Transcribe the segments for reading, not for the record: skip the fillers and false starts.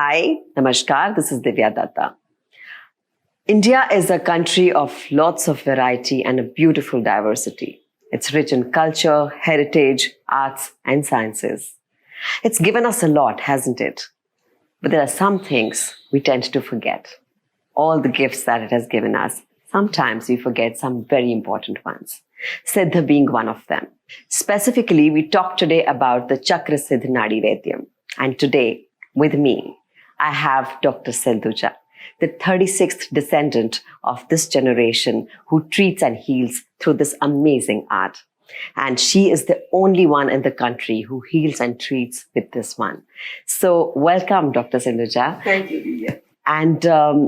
Hi, Namaskar, this is Divya Dutta. India is a country of lots of variety and a beautiful diversity. It's rich in culture, heritage, arts, and sciences. It's given us a lot, hasn't it? But there are some things we tend to forget. All the gifts that it has given us, sometimes we forget some very important ones. Siddha being one of them. Specifically, we talk today about the Chakrasiddh Nadi Vaidya. And today, with me, I have Dr. Sindhuja, the 36th descendant of this generation who treats and heals through this amazing art. And she is the only one in the country who heals and treats with this one. So welcome, Dr. Sindhuja. Thank you, Divya. And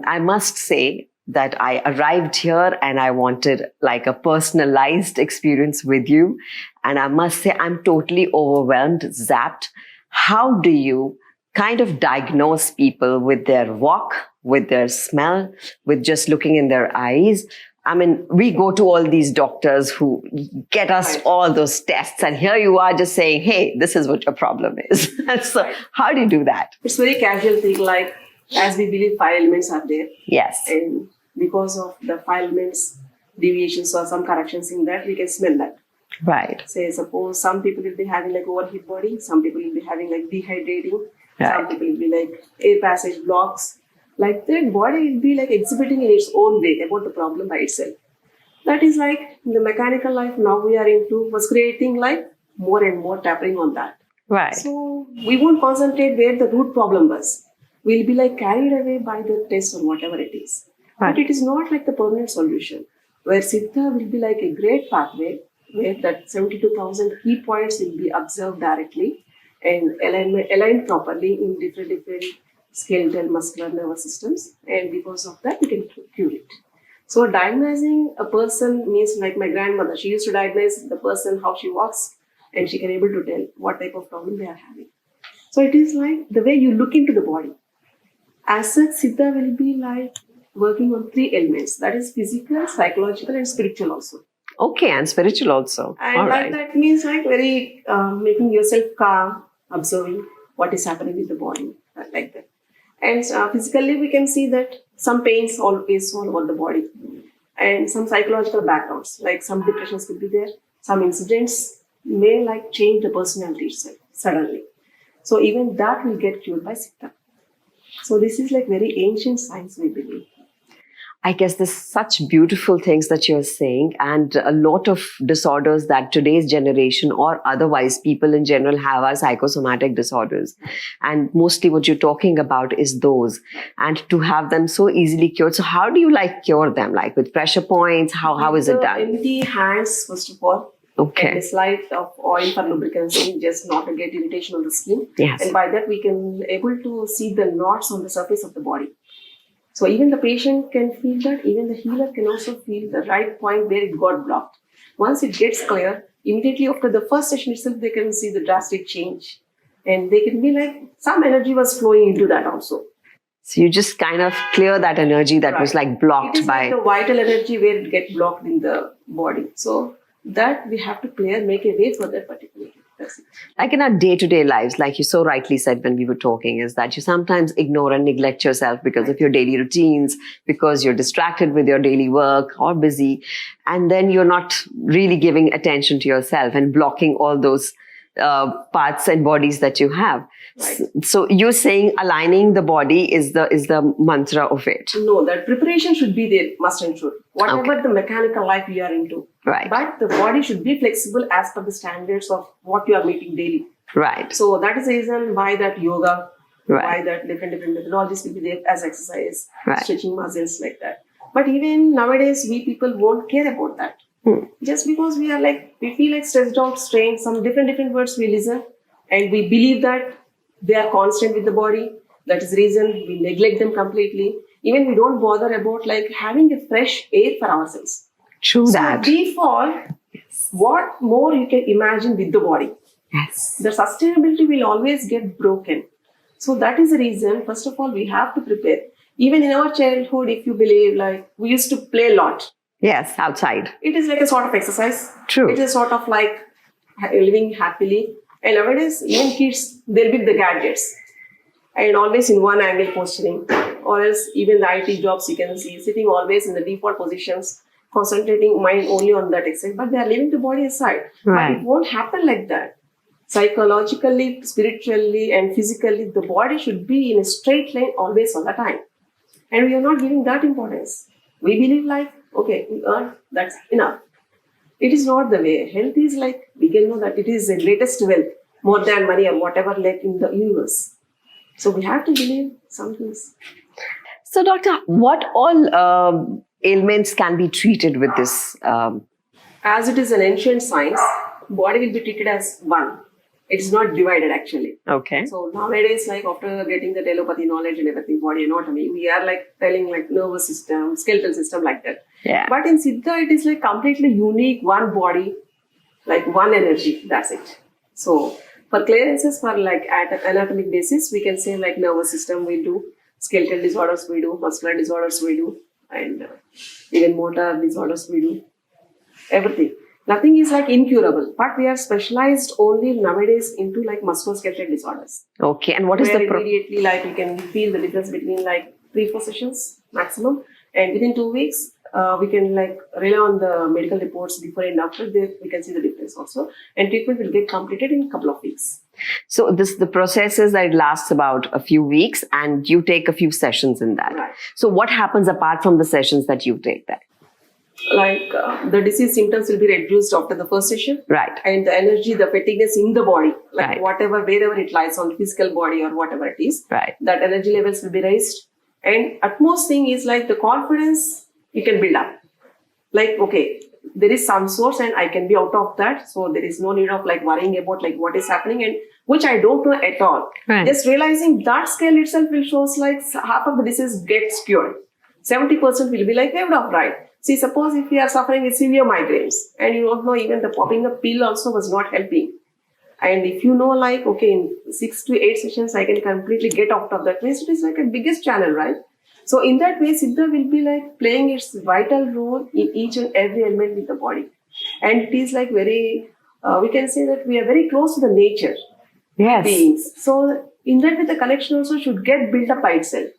I must say that I arrived here and I wanted like a personalized experience with you. And I must say I'm totally overwhelmed, zapped. How do you kind of diagnose people with their walk, with their smell, with just looking in their eyes? I mean, we go to all these doctors who get us all those tests, and here you are just saying, hey, this is what your problem is. So how do you do that? It's very casual thing, like as we believe 5 elements are there. Yes. And because of the 5 elements deviations or some corrections in that, we can smell that. Right. Say, suppose some people will be having like overheat body, some people will be having like dehydrating, Right. some people will be like air passage blocks. Like that body will be like exhibiting in its own way about the problem by itself. That is like the mechanical life now we are into was creating like more and more tapping on that. Right. So we won't concentrate where the root problem was. We'll be like carried away by the test or whatever it is. Right. But it is not like the permanent solution. Where Siddha will be like a great pathway where that 72,000 key points will be observed directly and aligned properly in different skeletal, muscular, nervous systems. And because of that, we can cure it. So diagnosing a person means like my grandmother. She used to diagnose the person, how she walks, and she can able to tell what type of problem they are having. So it is like the way you look into the body. As such, Siddha will be like working on 3 elements. That is physical, psychological, and spiritual also. Okay, and spiritual also. And All like right. that means like very making yourself calm, observing what is happening with the body, like that. And physically, we can see that some pains always all over the body, and some psychological backgrounds, like some depressions could be there. Some incidents may like change the personality itself suddenly. So even that will get cured by Siddha. So this is like very ancient science, we believe. I guess there's such beautiful things that you're saying, and a lot of disorders that today's generation or otherwise people in general have are psychosomatic disorders. And mostly what you're talking about is those, and to have them so easily cured. So how do you like cure them? Like with pressure points? How is it done? Empty hands, first of all. Okay. And a slight of oil for lubricancy, just not to get irritation on the skin. Yes. And by that we can able to see the knots on the surface of the body. So even the patient can feel that, even the healer can also feel the right point where it got blocked. Once it gets clear, immediately after the first session itself, they can see the drastic change. And they can be like, some energy was flowing into that also. So you just kind of clear that energy that was like blocked it is by... like the vital energy where it gets blocked in the body. So that we have to clear, make a way for that particular. That's it. Like in our day-to-day lives, like you so rightly said when we were talking, is that you sometimes ignore and neglect yourself because of your daily routines, because you're distracted with your daily work or busy, and then you're not really giving attention to yourself and blocking all those parts and bodies that you have. Right. So you're saying aligning the body is the mantra of it. No, that preparation should be there, must and should. Whatever the mechanical life we are into. Right. But the body should be flexible as per the standards of what you are meeting daily. Right. So that is the reason why that yoga, Right. why that different methodologies will be there as exercise, Right. stretching muscles like that. But even nowadays, we people won't care about that. Just because we are like, we feel like stressed out, strained, some different words we listen, and we believe that they are constant with the body. That is the reason we neglect them completely. Even we don't bother about like having a fresh air for ourselves. True that. So default, what more you can imagine with the body. Yes. The sustainability will always get broken. So that is the reason, first of all, we have to prepare. Even in our childhood, if you believe, like we used to play a lot. Yes, outside. It is like a sort of exercise. True. It is sort of like living happily. And nowadays, even kids, they'll be the gadgets. and always in one angle posturing, or else even the IT jobs you can see sitting always in the default positions, concentrating mind only on that extent, but they are leaving the body aside. Right. But it won't happen like that. Psychologically, spiritually, and physically, the body should be in a straight line always all the time. And we are not giving that importance. We believe like, okay, we earn, that's enough. It is not the way. Health is like, we can know that it is the greatest wealth, more than money or whatever left in the universe. So we have to believe some things. So, doctor, what all ailments can be treated with this? As it is an ancient science, body will be treated as one. It is not divided actually. Okay. So nowadays, like after getting the telepathy knowledge and everything, body anatomy, we are like telling like nervous system, skeletal system like that. Yeah. But in Siddha, it is like completely unique, one body, like one energy. That's it. So for clearances, for like at anatomic basis, we can say like nervous system we do, skeletal disorders we do, muscular disorders we do, and even motor disorders we do. Everything. Nothing is like incurable, but we are specialized only nowadays into like musculoskeletal disorders. Okay, and what is Where the immediately like we can feel the difference between like 3-4 sessions maximum, and within 2 weeks we can like rely on the medical reports before and after. We can see the difference also, and treatment will get completed in a couple of weeks. So the process is that it lasts about a few weeks, and you take a few sessions in that. Right. So what happens apart from the sessions that you take there? Like the disease symptoms will be reduced after the first session. Right. And the energy, the fatigueness in the body, like Right. whatever, wherever it lies on physical body or whatever it is, Right. that energy levels will be raised. And utmost thing is like the confidence you can build up. Like, okay, there is some source and I can be out of that. So there is no need of like worrying about like what is happening and which I don't know at all. Right. Just realizing that scale itself will shows like half of the disease gets cured. 70% will be like waved off, right? See, suppose if you are suffering with severe migraines and you don't know even the popping a pill also was not helping. And if you know like, okay, in 6 to 8 sessions, I can completely get out of that, means it is like a biggest channel, right? So in that way, Siddha will be like playing its vital role in each and every element with the body. And it is like very, we can say that we are very close to the nature Yes. beings. So in that way, the connection also should get built up by itself.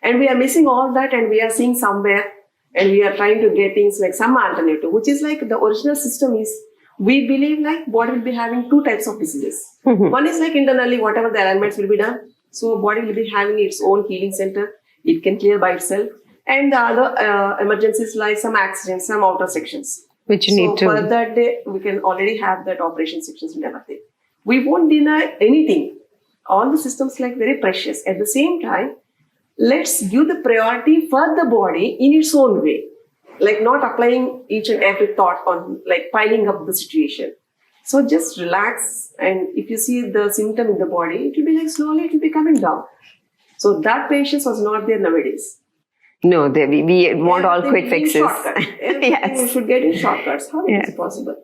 And we are missing all that and we are seeing somewhere and we are trying to get things like some alternative, which is like the original system is, we believe like body will be having 2 types of diseases. One is like internally, whatever the alignments will be done. So body will be having its own healing center. It can clear by itself. And the other emergencies like some accidents, some outer sections. Which you need to. So for that day, we can already have that operation sections and everything. We won't deny anything. All the systems like very precious. At the same time, let's give the priority for the body in its own way. Like not applying each and every thought on like piling up the situation. So just relax, and if you see the symptom in the body, it will be like slowly it will be coming down. So that patience was not there nowadays. No, we want all quick fixes. Yes. We should get in shortcuts. How Yes. is it possible?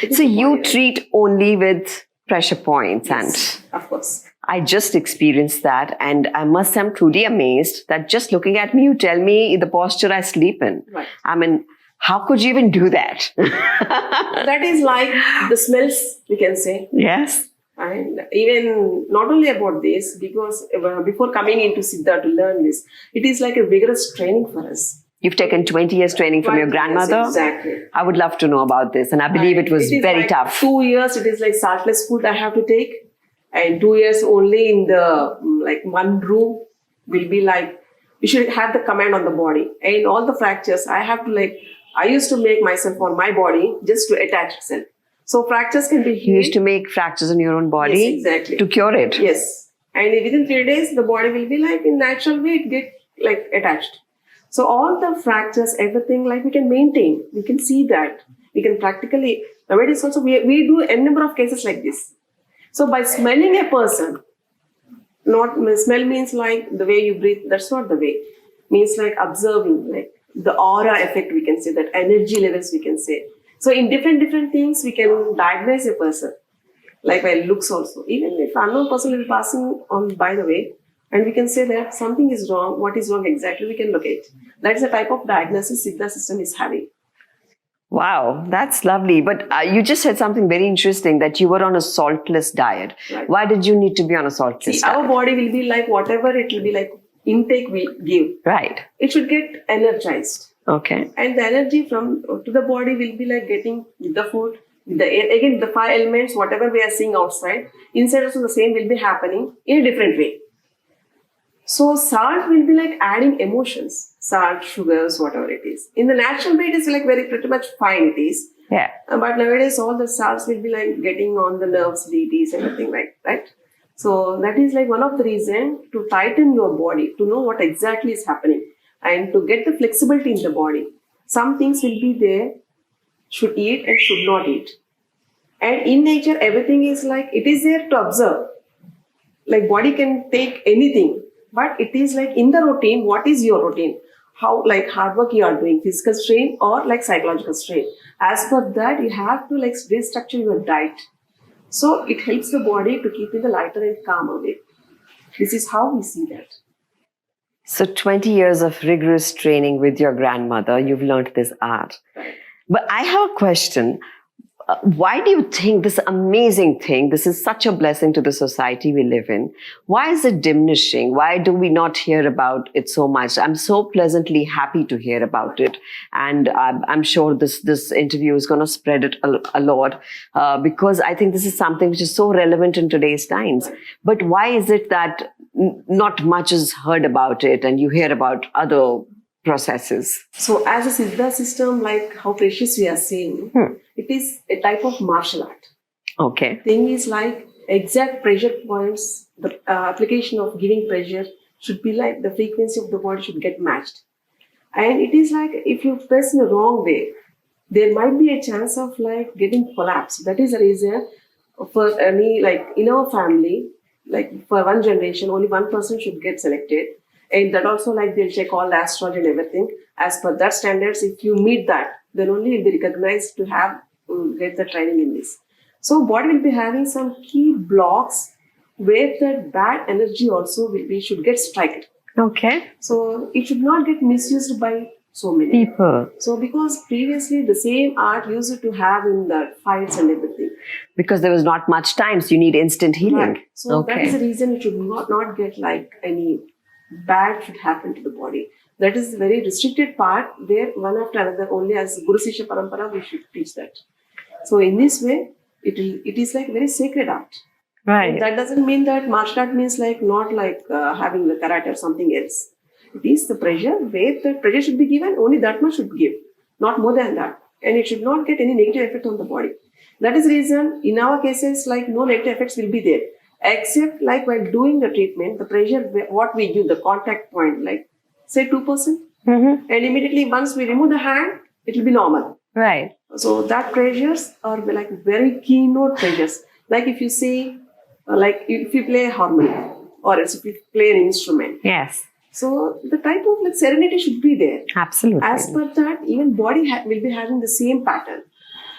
It is So the you body, right? treat only with pressure points, Yes, of course. and I just experienced that, and I must say I'm truly amazed that just looking at me, you tell me the posture I sleep in. Right. I mean, how could you even do that? That is like the smells, we can say. Yes. And even not only about this, because before coming into Siddha to learn this, it is like a vigorous training for us. You've taken 20 years training from your 20 years, grandmother. exactly. I would love to know about this, and I believe it was is very like tough. 2 years, it is like saltless food I have to take. And 2 years only in the like one room will be like, we should have the command on the body. And all the fractures, I have to like, I used to make myself on my body just to attach itself. So fractures can be You healed. used to make fractures in your own body Yes, exactly. to cure it. Yes. And within 3 days, the body will be like in natural way, it get like attached. So all the fractures, everything like we can maintain. We can see that. We can practically, nowadays also we do a number of cases like this. So by smelling a person, not smell means like the way you breathe, that's not the way. Means like observing, like the aura effect we can say, that energy levels we can say. So in different things we can diagnose a person. Like by looks also. Even if unknown person will be passing on by the way, and we can say that something is wrong, what is wrong exactly, we can locate. That's the type of diagnosis Siddha system is having. Wow, that's lovely. But you just said something very interesting, that you were on a saltless diet. Right. Why did you need to be on a saltless See, diet? our body will be like whatever it will be like intake we give. Right. It should get energized. Okay. And the energy from to the body will be like getting with the food, with the air. Again, the five elements, whatever we are seeing outside, inside also the same will be happening in a different way. So salt will be like adding emotions, salt, sugars, whatever it is. In the natural way, it is like very pretty much fine it is. Yeah. But nowadays, all the salts will be like getting on the nerves, DTs, everything like right. So that is like one of the reasons to tighten your body, to know what exactly is happening, and to get the flexibility in the body. Some things will be there, should eat and should not eat. And in nature, everything is like it is there to observe. Like body can take anything, but it is like in the routine. What is your routine? How like hard work you are doing, physical strain or like psychological strain. As per that, you have to like restructure your diet. So it helps the body to keep in the lighter and calmer way. This is how we see that. So 20 years of rigorous training with your grandmother, you've learned this art. But I have a question. Why do you think this amazing thing, this is such a blessing to the society we live in, why is it diminishing? Why do we not hear about it so much? I'm so pleasantly happy to hear about it. And I'm sure this interview is going to spread it a lot because I think this is something which is so relevant in today's times. But why is it that not much is heard about it and you hear about other processes? So as a Siddha system, like how precious we are saying, it is a type of martial art. Okay. Thing is like exact pressure points, the application of giving pressure should be like the frequency of the body should get matched. And it is like if you press in the wrong way, there might be a chance of like getting collapse. That is the reason for any like in our family, like for one generation, only one person should get selected. And that also like they'll check all the astrology and everything. As per that standards, if you meet that, then only you'll be recognized to have get the training in this. So body will be having some key blocks where that bad energy also will be should get struck. Okay. So it should not get misused by so many people. So because previously the same art used to have in the fights and everything. Because there was not much time, so you need instant healing. Right. So that is the reason it should not get like any bad should happen to the body. That is a very restricted part where one after another only as Guru Sishya Parampara we should teach that. So in this way, it is like very sacred art. Right. And that doesn't mean that martial art means like not like having the karate or something else. It is the pressure where the pressure should be given, only that much should give, not more than that. And it should not get any negative effect on the body. That is the reason in our cases like no negative effects will be there. Except like while doing the treatment, the pressure, what we give, the contact point, like say 2%. And immediately once we remove the hand, it will be normal. Right. So that pressures are like very keynote pressures. Like if you say, like if you play a harmonium or else if you play an instrument. Yes. So the type of like serenity should be there. Absolutely. As per that, even body will be having the same pattern.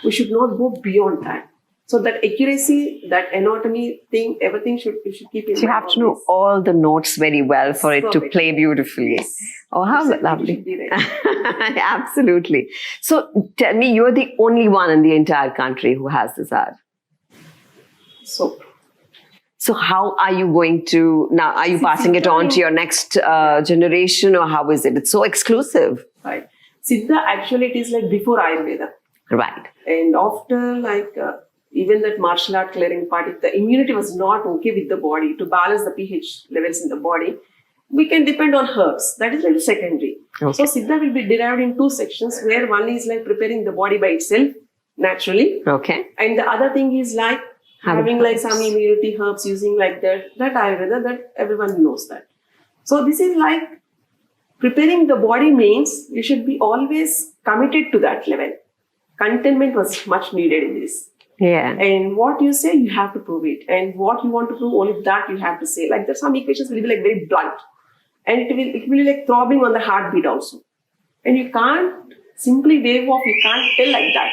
We should not go beyond that. So that accuracy, that anatomy thing, everything you should keep in mind. So you have to know all the notes very well for it to play beautifully. Yes. Oh, how lovely. Absolutely. So tell me, you're the only one in the entire country who has this art. So how are you going to, now are you passing it on to your next generation or how is it? It's so exclusive. Right. Siddha actually it is like before Ayurveda. Right. And after like even that martial art clearing part, if the immunity was not okay with the body to balance the pH levels in the body, we can depend on herbs. That is like secondary. Okay. So Siddha will be derived in two sections where one is like preparing the body by itself naturally. Okay. And the other thing is like having like some immunity herbs using like that Ayurveda, that everyone knows that. So this is like preparing the body means you should be always committed to that level. Contentment was much needed in this. Yeah. And what you say, you have to prove it. And what you want to prove, only that you have to say. Like there's some equations will be like very blunt. And it will be like throbbing on the heartbeat also. And you can't simply wave off, you can't tell like that.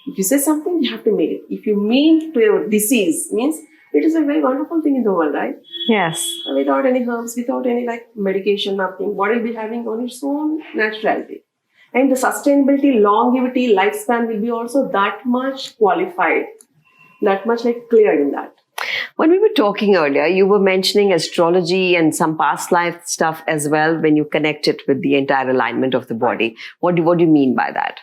If you say something, you have to make it. If you mean to your disease, means it is a very wonderful thing in the world, right? Yes. Without any herbs, without any like medication, nothing. Body will be having on its own naturality. And the sustainability, longevity, lifespan will be also that much qualified, that much like clear in that. When we were talking earlier, you were mentioning astrology and some past life stuff as well when you connect it with the entire alignment of the body. What do you mean by that?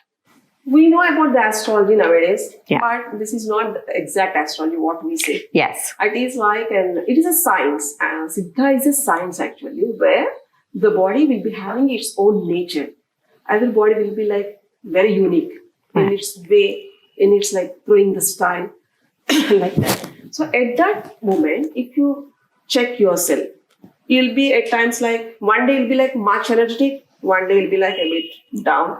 We know about the astrology nowadays, Yeah. but this is not the exact astrology what we say. Yes. It is like it is a science. Siddha is a science actually, where the body will be having its own nature. Every body will be like very unique in its way, in its like throwing the style, like that. So at that moment, if you check yourself, you'll be at times like one day you'll be like much energetic, one day you'll be like a bit down,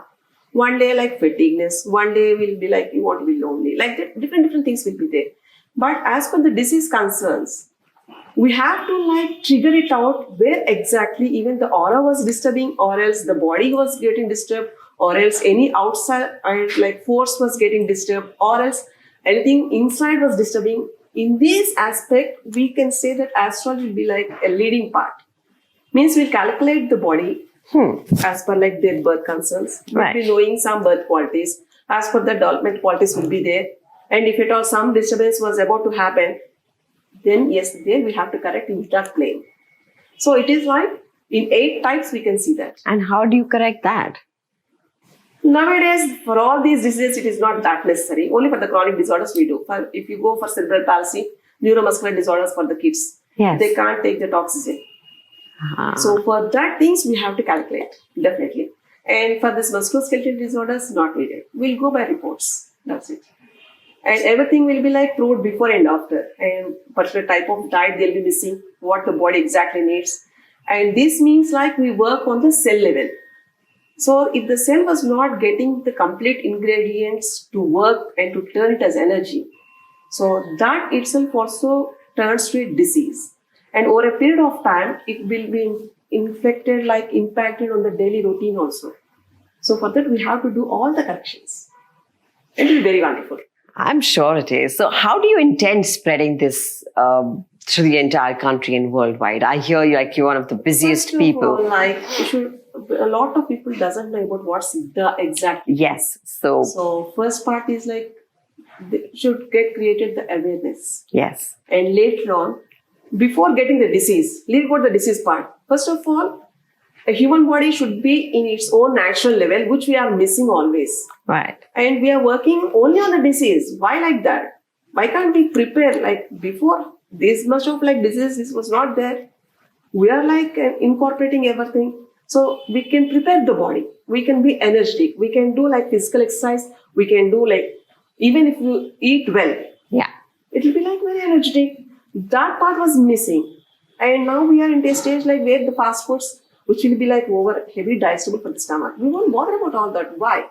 one day like fatigueness, one day will be like you want to be lonely. Like that, different things will be there. But as per the disease concerns, we have to like trigger it out where exactly even the aura was disturbing, or else the body was getting disturbed, or else any outside like force was getting disturbed, or else anything inside was disturbing. In this aspect, we can say that astrology will be like a leading part. Means we'll calculate the body as per like their birth concerns. We'll be knowing some birth qualities. As per the development qualities will be there. And if at all some disturbance was about to happen, then yes, there we have to correct in that plane. So it is like in 8 types we can see that. And how do you correct that? Nowadays, for all these diseases, it is not that necessary. Only for the chronic disorders we do. If you go for cerebral palsy, neuromuscular disorders for the kids, they can't take that oxygen. So for that things, we have to calculate, definitely. And for this musculoskeletal disorders, not needed. We'll go by reports. That's it. And everything will be like proved before and after. And particular type of diet they'll be missing, what the body exactly needs. And this means like we work on the cell level. So if the cell was not getting the complete ingredients to work and to turn it as energy, so that itself also turns to a disease. And over a period of time, it will be infected, like impacted on the daily routine also. So for that, we have to do all the corrections. It will be very wonderful. I'm sure it is. So how do you intend spreading this to the entire country and worldwide? I hear you're one of the busiest people. A lot of people doesn't know about what's the exact. Yes. So first part is like they should get created the awareness. Yes. And later on, before getting the disease, leave about the disease part. First of all, a human body should be in its own natural level, which we are missing always. Right. And we are working only on the disease. Why like that? Why can't we prepare like before this much of like disease this was not there? We are like incorporating everything. So we can prepare the body. We can be energetic. We can do like physical exercise. We can do like, even if you eat well, it will be like very energetic. That part was missing. And now we are in a stage like where the fast foods, which will be like over heavy digestible for the stomach. We won't bother about all that. Why?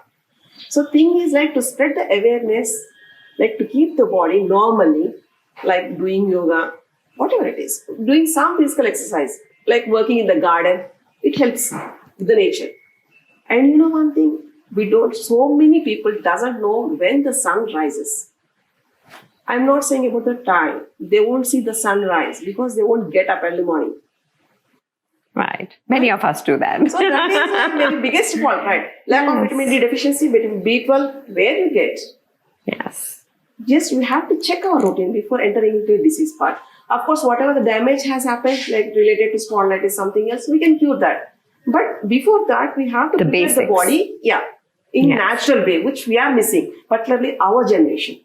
So thing is like to spread the awareness, like to keep the body normally, like doing yoga, whatever it is, doing some physical exercise, like working in the garden. It helps the nature. And you know one thing, so many people doesn't know when the sun rises. I'm not saying about the time. They won't see the sunrise because they won't get up early morning. Right. Many of us do that. So that is like maybe biggest fault, right? Lack of vitamin D deficiency, vitamin B12, where you get? Yes. Just we have to check our routine before entering into the disease part. Of course, whatever the damage has happened, like related to spondylitis, something else, we can cure that. But before that, we have to prepare the body, in natural way, which we are missing, particularly our generation.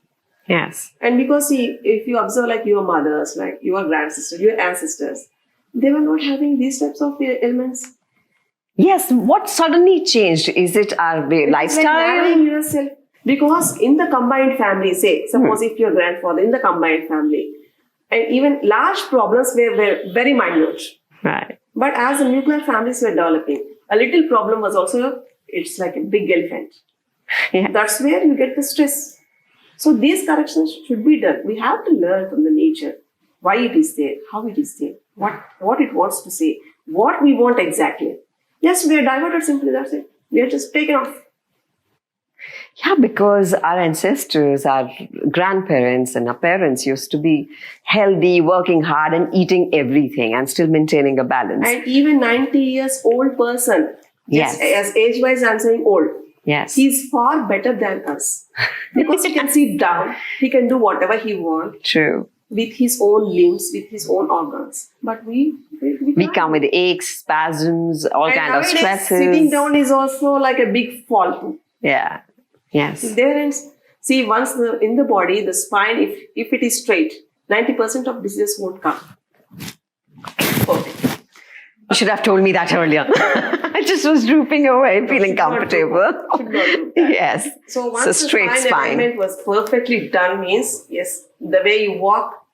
Yes. And because see, if you observe like your mothers, like your grandsister, your ancestors, they were not having these types of ailments. Yes. What suddenly changed? Is it our lifestyle? Like marrying yourself. Because in the combined family, say, suppose if your grandfather in the combined family, and even large problems were very minute. Right. But as the nuclear families were developing, a little problem was also, it's like a big elephant. Yeah. That's where you get the stress. So these corrections should be done. We have to learn from the nature why it is there, how it is there, what it wants to say, what we want exactly. Yes, we are diverted simply, that's it. We are just taken off. Yeah, because our ancestors, our grandparents and our parents used to be healthy, working hard and eating everything and still maintaining a balance. And even 90 years old person Yes. Just as age-wise, I'm saying old. Yes. He's far better than us because he can sit down, he can do whatever he wants True. with his own limbs, with his own organs. But we can't. come with aches, spasms, all And kind of nowadays, stresses. sitting down is also like a big fall too. Yeah. Yes. There is, see, once in the body, the spine, if it is straight, 90% of diseases won't come. Perfect. You should have told me that earlier. I just was drooping away, feeling comfortable. Should not do that. Yes. So once So the straight spine spine. alignment was perfectly done means, yes, the way you walk,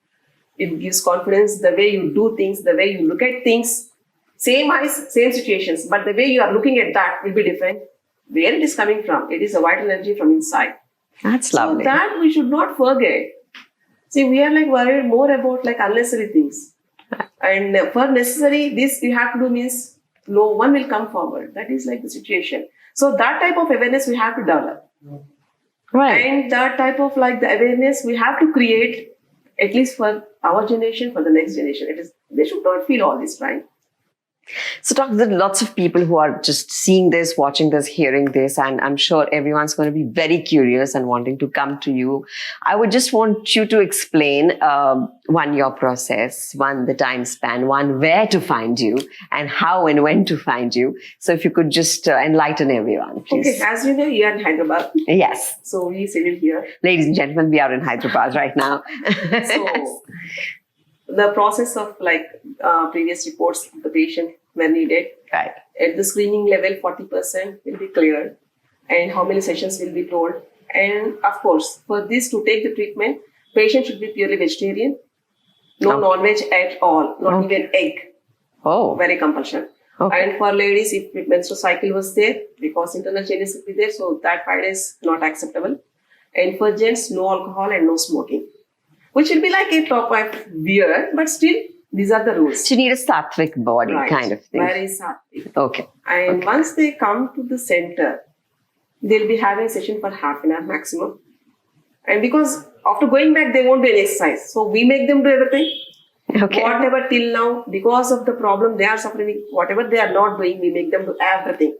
it gives confidence. The way you do things, the way you look at things, same eyes, same situations, but the way you are looking at that will be different. Where it is coming from, it is a vital energy from inside. That's lovely. So that we should not forget. See, we are like worried more about like unnecessary things. And for necessary, this you have to do means no one will come forward. That is like the situation. So that type of awareness we have to develop. Right. And that type of like the awareness we have to create, at least for our generation, for the next generation. It is they should not feel all this, right? So, Doctor, there are lots of people who are just seeing this, watching this, hearing this, and I'm sure everyone's going to be very curious and wanting to come to you. I would just want you to explain, one, your process, one, the time span, one, where to find you, and how and when to find you. So, if you could just enlighten everyone, please. Okay, as you know, you are in Hyderabad. Yes. So we settled here. Ladies and gentlemen, we are in Hyderabad right now. So the process of like previous reports of the patient were needed. Right. At the screening level, 40% will be cleared, and how many sessions will be told. And of course, for this to take the treatment, patient should be purely vegetarian, no Okay. non-veg at all, not even egg. Oh. Very compulsion. Okay. And for ladies, if menstrual cycle was there, because internal changes will be there, so that 5 days not acceptable. And for gents, no alcohol and no smoking, which will be like a top of weird, but still these are the rules. So you need a sattvic body kind of thing. Very sattvic. Okay. And once they come to the center, they'll be having a session for half an hour maximum. And because after going back, they won't do any exercise. So we make them do everything. Okay. Whatever till now, because of the problem they are suffering, whatever they are not doing, we make them do everything.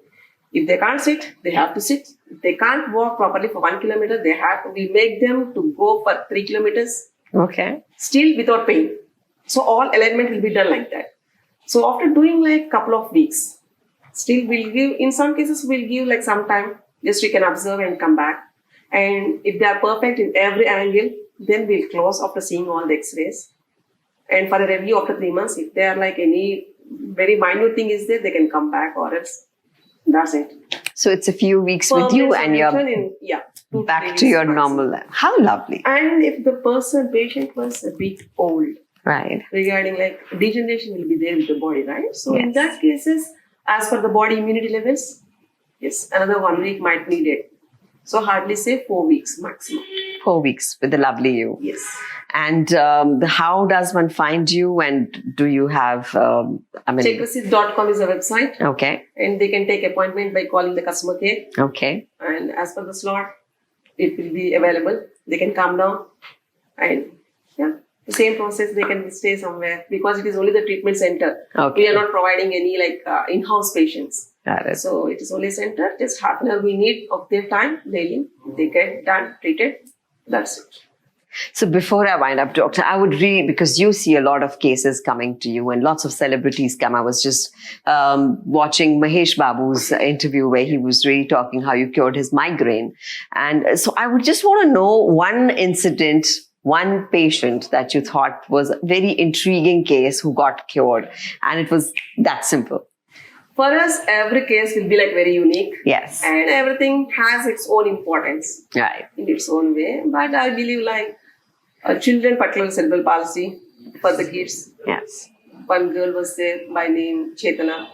If they can't sit, they have to sit. If they can't walk properly for 1 kilometer, we make them to go for 3 kilometers, Okay. still without pain. So all alignment will be done like that. So after doing like couple of weeks, still we'll give, in some cases we'll give like some time, just we can observe and come back. And if they are perfect in every angle, then we'll close after seeing all the x-rays. And for a review after 3 months, if they are like any very minute thing is there, they can come back or else that's it. So it's a few weeks with you and you're back to your normal life. How lovely. And if the patient was a bit old, Right. regarding like degeneration will be there with the body, right? So in Yes. that cases, as per the body immunity levels, yes, another 1 week might need it. So hardly say 4 weeks maximum. 4 weeks with the lovely you. Yes. And how does one find you? And do you have, Chakrasiddh.com is a website, okay. and they can take appointment by calling the customer care. Okay. And as per the slot, it will be available. They can come down, and yeah, the same process. They can stay somewhere because it is only the treatment center. Okay. We are not providing any like in-house patients. Got it. So it is only center. Just half an hour we need of their time daily. They get done, treated. That's it. So before I wind up, Doctor, I would read, because you see a lot of cases coming to you and lots of celebrities come. I was just watching Mahesh Babu's interview where he was really talking how you cured his migraine. And so I would just want to know one incident, one patient that you thought was a very intriguing case who got cured. And it was that simple. For us, every case will be like very unique. Yes. And everything has its own importance Right. in its own way. But I believe like children, particularly cerebral palsy for the kids. Yes. One girl was there by name Chetana.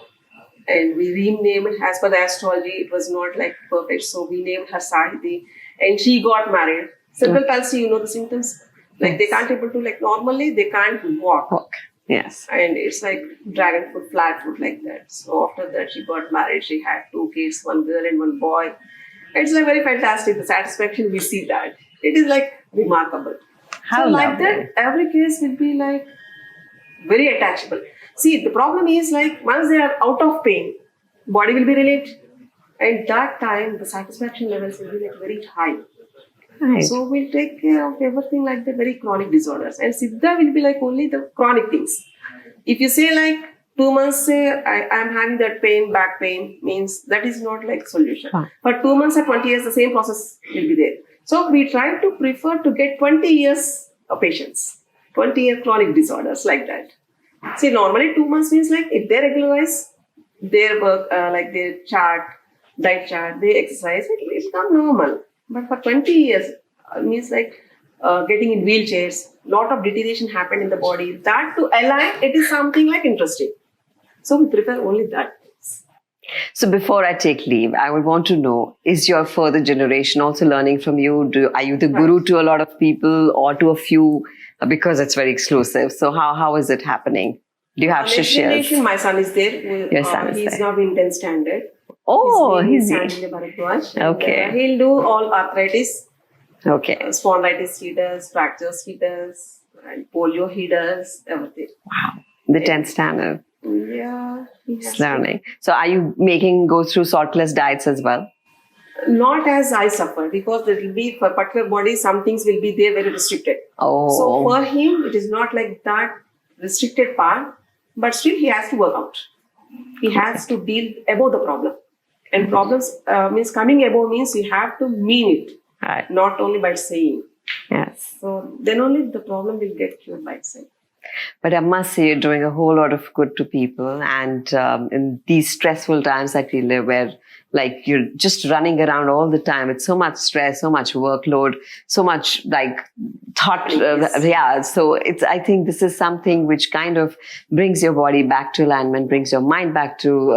And we renamed it as per the astrology. It was not like perfect. So we named her Sahiti. And she got married. Cerebral palsy, you know the symptoms? Like they can't able to, like normally they can't walk. Yes. And it's like dragon foot, flat foot like that. So after that, she got married. She had 2 kids, 1 girl and 1 boy. It's like very fantastic. The satisfaction we see that. It is like remarkable. How so like lovely. that, every case will be like very attachable. See, the problem is like once they are out of pain, body will be relieved. And that time, the satisfaction levels will be like very high. Right. So we'll take care of everything like the very chronic disorders. And Siddha will be like only the chronic things. If you say like 2 months, say I'm having that pain, back pain, means that is not like solution. Fine. But 2 months or 20 years, the same process will be there. So we try to prefer to get 20 years of patients, 20-year chronic disorders like that. See, normally 2 months means like if they regularize their work, like their chart, diet chart, they exercise, it will become normal. But for 20 years, means like getting in wheelchairs, lot of deterioration happened in the body. That to align, it is something like interesting. So we prefer only that. So before I take leave, I would want to know, is your further generation also learning from you? Are you the guru to a lot of people or to a few? Because it's very exclusive. So how is it happening? Do you have Next shishyas? generation, my son is there. Your son is he's there. now in 10th standard. Oh, he's he's in Bharatwaj. Okay. He'll do all arthritis, okay. spondylitis he does, fractures he does, and polio he does, everything. Wow. The 10th standard. Yeah. He has It's learning. So are you making go through saltless diets as well? Not as I suffer, because there will be, for particular body, some things will be there very restricted. Oh. So for him, it is not like that restricted part, but still he has to work out. He has to deal above the problem. And problems means coming above means you have to mean it, Right. not only by saying. Yes. So then only the problem will get cured by itself. But I must say, you're doing a whole lot of good to people. And in these stressful times that we live, where like you're just running around all the time, it's so much stress, so much workload, so much like thought. Yes. So I think this is something which kind of brings your body back to alignment, brings your mind back to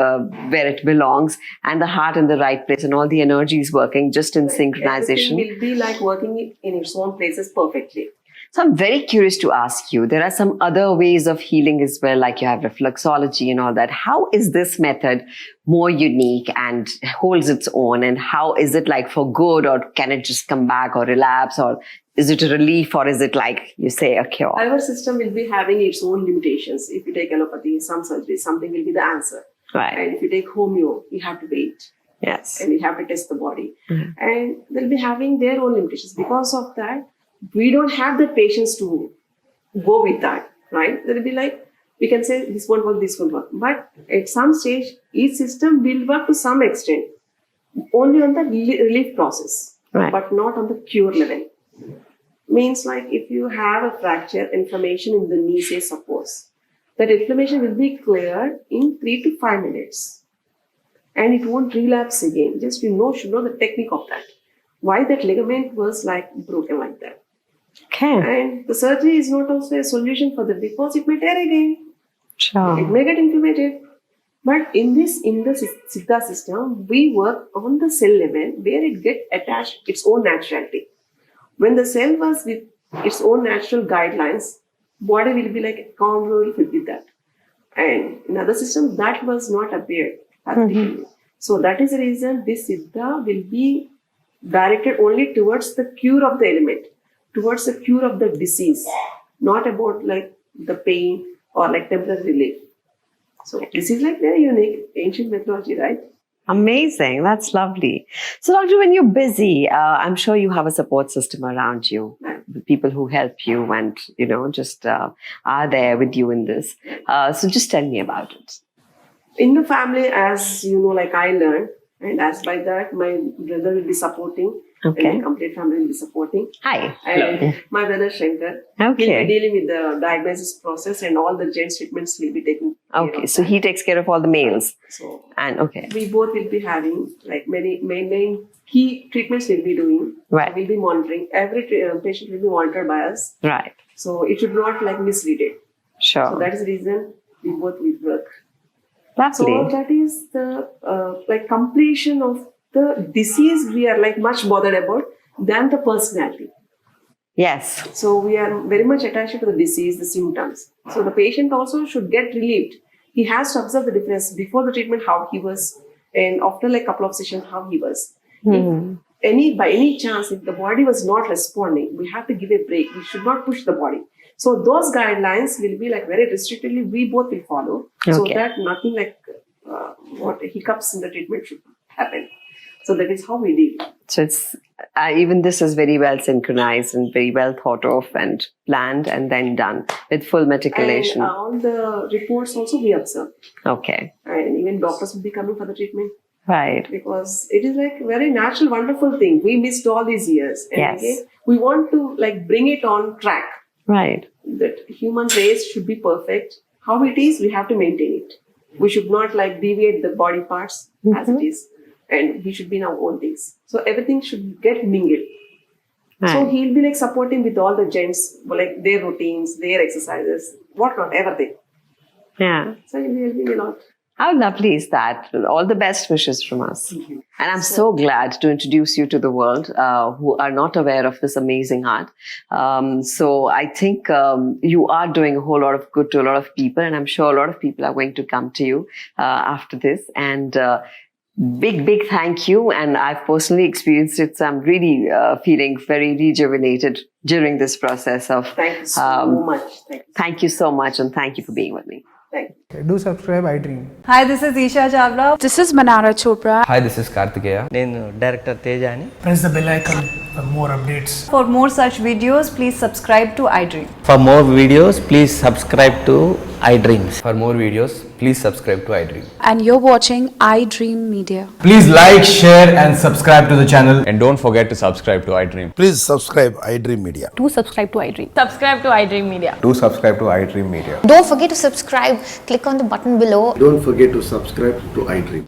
where it belongs, and the heart in the right place, and all the energy is working just in synchronization. Everything will be like working in its own places perfectly. So I'm very curious to ask you, there are some other ways of healing as well, like you have reflexology and all that. How is this method more unique and holds its own? And how is it like for good, or can it just come back or relapse, or is it a relief, or is it like you say a cure? Our system will be having its own limitations. If you take allopathy, some surgery, something will be the answer. Right. And if you take homeo, you have to wait. Yes. And you have to test the body. And they'll be having their own limitations. Because of that, we don't have the patience to go with that, right? There will be like, we can say this won't work, this won't work. But at some stage, each system will work to some extent, only on the relief process, Right. but not on the cure level. Means like if you have a fracture, inflammation in the knee, say suppose, that inflammation will be cleared in 3 to 5 minutes. And it won't relapse again. Just should know the technique of that. Why that ligament was like broken like that. Okay. And the surgery is not also a solution for that, because it may tear again. Sure. It may get inflamed. But in the Siddha system, we work on the cell level where it gets attached its own naturality. When the cell was with its own natural guidelines, body will be like congruent with that. And in other systems, that was not appeared practically. So that is the reason this Siddha will be directed only towards the cure of the element, towards the cure of the disease, not about like the pain or like temporary relief. So this is like very unique ancient methodology, right? Amazing. That's lovely. So, doctor, when you're busy, I'm sure you have a support system around you, the people who help you and, just are there with you in this. So just tell me about it. In the family, as you know, like I learned, and as by that, my brother will be supporting. Okay. And the complete family will be supporting. Hi. And my brother Shankar, Okay. he'll be dealing with the diagnosis process, and all the gents treatments will be taken care Okay. of So that. he takes care of all the males. So And okay. we both will be having like many main key treatments we'll be doing. Right. We'll be monitoring. Every patient will be monitored by us. Right. So it should not like mislead it. Sure. So that is the reason we both will work. Lovely. So that is the like completion of the disease we are like much bothered about than the personality. Yes. So we are very much attached to the disease, the symptoms. So the patient also should get relieved. He has to observe the difference before the treatment, how he was, and after like couple of sessions, how he was. If by any chance, if the body was not responding, we have to give a break. We should not push the body. So those guidelines will be like very restrictively, we both will follow, so Okay. that nothing like what hiccups in the treatment should happen. So that is how we deal. So it's even this is very well synchronized and very well thought of and planned and then done with full meticulation. And all the reports also we observe. Okay. And even doctors will be coming for the treatment. Right. Because it is like very natural, wonderful thing. We missed all these years. And Yes. again, we want to like bring it on track. Right. That human race should be perfect. How it is, we have to maintain it. We should not like deviate the body parts as it is. And we should be in our own things. So everything should get mingled. Right. So he'll be like supporting with all the gents, like their routines, their exercises, whatnot, everything. Yeah. So he'll be helping a lot. How lovely is that? All the best wishes from us. And I'm so glad to introduce you to the world who are not aware of this amazing art. So I think you are doing a whole lot of good to a lot of people, and I'm sure a lot of people are going to come to you after this. And big thank you. And I've personally experienced it, so I'm really feeling very rejuvenated during this process of. Thank you so much. Thank you so much, and thank you for being with me. Thank you. Do subscribe iDream. Hi, this is Isha Chavla. This is Manara Chopra. Hi, this is Kartikeya. నేను director Teja అని. Press the bell icon for more updates. For more such videos, please subscribe to iDream. For more videos, please subscribe to iDreams. For more videos, please subscribe to iDream. And you're watching iDreamMedia. Please like, share and subscribe to the channel. And don't forget to subscribe to iDream. Please subscribe iDreamMedia. Do subscribe to iDream. Subscribe to iDreamMedia. Do subscribe to iDreamMedia. Don't forget to subscribe. Click on the button below. Don't forget to subscribe to iDream.